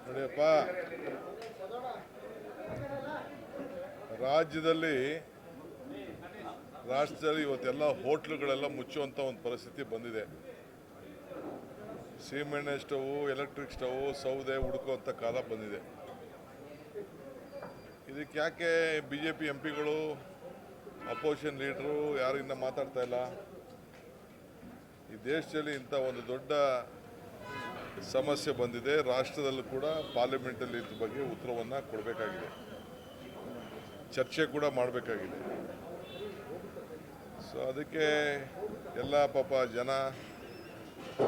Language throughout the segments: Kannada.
ನೋಡಿಯಪ್ಪ, ರಾಜ್ಯದಲ್ಲಿ ಇವತ್ತೆಲ್ಲ ಹೋಟ್ಲುಗಳೆಲ್ಲ ಮುಚ್ಚುವಂಥ ಒಂದು ಪರಿಸ್ಥಿತಿ ಬಂದಿದೆ. ಸೀಮೆಣ್ಣೆ ಸ್ಟವ್, ಎಲೆಕ್ಟ್ರಿಕ್ ಸ್ಟವ್, ಸೌದೆ ಹುಡುಕುವಂಥ ಕಾಲ ಬಂದಿದೆ. ಇದಕ್ಕೆ ಯಾಕೆ BJP MP ಗಳು, ಅಪೋಸಿಷನ್ ಲೀಡರು ಯಾರು ಇನ್ನ ಮಾತಾಡ್ತಾ ಇಲ್ಲ? ಈ ದೇಶದಲ್ಲಿ ಇಂಥ ಒಂದು ದೊಡ್ಡ ಸಮಸ್ಯೆ ಬಂದಿದೆ. ರಾಷ್ಟ್ರದಲ್ಲೂ ಕೂಡ ಪಾರ್ಲಿಮೆಂಟಲ್ಲಿ ಇದ್ರ ಬಗ್ಗೆ ಉತ್ತರವನ್ನು ಕೊಡಬೇಕಾಗಿದೆ, ಚರ್ಚೆ ಕೂಡ ಮಾಡಬೇಕಾಗಿದೆ. ಸೊ ಅದಕ್ಕೆ ಎಲ್ಲ ಪಾಪ ಜನ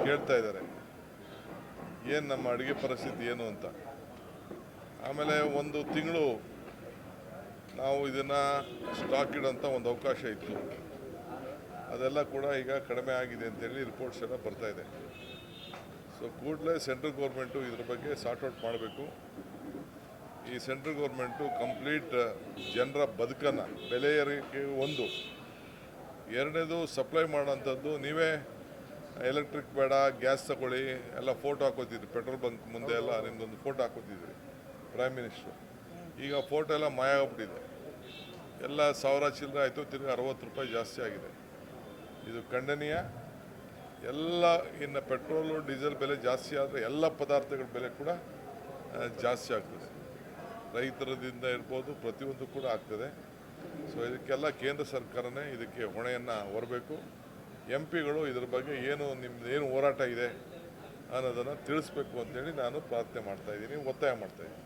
ಕೇಳ್ತಾ ಇದ್ದಾರೆ ಏನು ನಮ್ಮ ಅಡುಗೆ ಪರಿಸ್ಥಿತಿ ಏನು ಅಂತ. ಆಮೇಲೆ ಒಂದು ತಿಂಗಳು ನಾವು ಇದನ್ನು ಸ್ಟಾಕ್ ಇಡೋಂಥ ಒಂದು ಅವಕಾಶ ಇತ್ತು, ಅದೆಲ್ಲ ಕೂಡ ಈಗ ಕಡಿಮೆ ಆಗಿದೆ ಅಂತೇಳಿ ರಿಪೋರ್ಟ್ಸ್ ಎಲ್ಲ ಬರ್ತಾ ಇದೆ. ಸೊ ಕೂಡಲೇ ಸೆಂಟ್ರಲ್ ಗೌರ್ಮೆಂಟು ಇದ್ರ ಬಗ್ಗೆ ಸಾರ್ಟ್ ಔಟ್ ಮಾಡಬೇಕು. ಈ ಸೆಂಟ್ರಲ್ ಗೌರ್ಮೆಂಟು ಕಂಪ್ಲೀಟ್ ಜನರ ಬದುಕನ್ನು, ಬೆಲೆ ಏರಿಕೆ ಒಂದು, ಎರಡನೇದು ಸಪ್ಲೈ ಮಾಡೋಂಥದ್ದು. ನೀವೇ ಎಲೆಕ್ಟ್ರಿಕ್ ಬೇಡ, ಗ್ಯಾಸ್ ತಗೊಳ್ಳಿ ಎಲ್ಲ ಫೋಟೋ ಹಾಕೋತಿದ್ರಿ, ಪೆಟ್ರೋಲ್ ಬಂಕ್ ಮುಂದೆ ಎಲ್ಲ ನಿಮ್ಮದೊಂದು ಫೋಟೋ ಹಾಕೋತಿದ್ರಿ ಪ್ರೈಮ್ ಮಿನಿಸ್ಟ್ರು. ಈಗ ಫೋಟೋ ಎಲ್ಲ ಮಾಯ ಆಗ್ಬಿಟ್ಟಿದೆ, ಎಲ್ಲ 1000 ಚಿಲ್ಲರೆ ಆಯಿತು, ತಿರ್ಗಿ 60 ರೂಪಾಯಿ ಜಾಸ್ತಿ ಆಗಿದೆ. ಇದು ಖಂಡನೀಯ. ಎಲ್ಲ ಇನ್ನು ಪೆಟ್ರೋಲು ಡೀಸೆಲ್ ಬೆಲೆ ಜಾಸ್ತಿ ಆದರೆ ಎಲ್ಲ ಪದಾರ್ಥಗಳ ಬೆಲೆ ಕೂಡ ಜಾಸ್ತಿ ಆಗ್ತದೆ. ರೈತರದಿಂದ ಇರ್ಬೋದು, ಪ್ರತಿಯೊಂದು ಕೂಡ ಆಗ್ತದೆ. ಸೊ ಇದಕ್ಕೆಲ್ಲ ಕೇಂದ್ರ ಸರ್ಕಾರನೇ ಇದಕ್ಕೆ ಹೊಣೆಯನ್ನು ಹೊರಬೇಕು. MP ಗಳು ಇದ್ರ ಬಗ್ಗೆ ನಿಮ್ಮದೇನು ಹೋರಾಟ ಇದೆ ಅನ್ನೋದನ್ನು ತಿಳಿಸ್ಬೇಕು ಅಂತೇಳಿ ನಾನು ಪ್ರಾರ್ಥನೆ ಮಾಡ್ತಾಯಿದ್ದೀನಿ, ಒತ್ತಾಯ ಮಾಡ್ತಾಯಿದ್ದೀನಿ.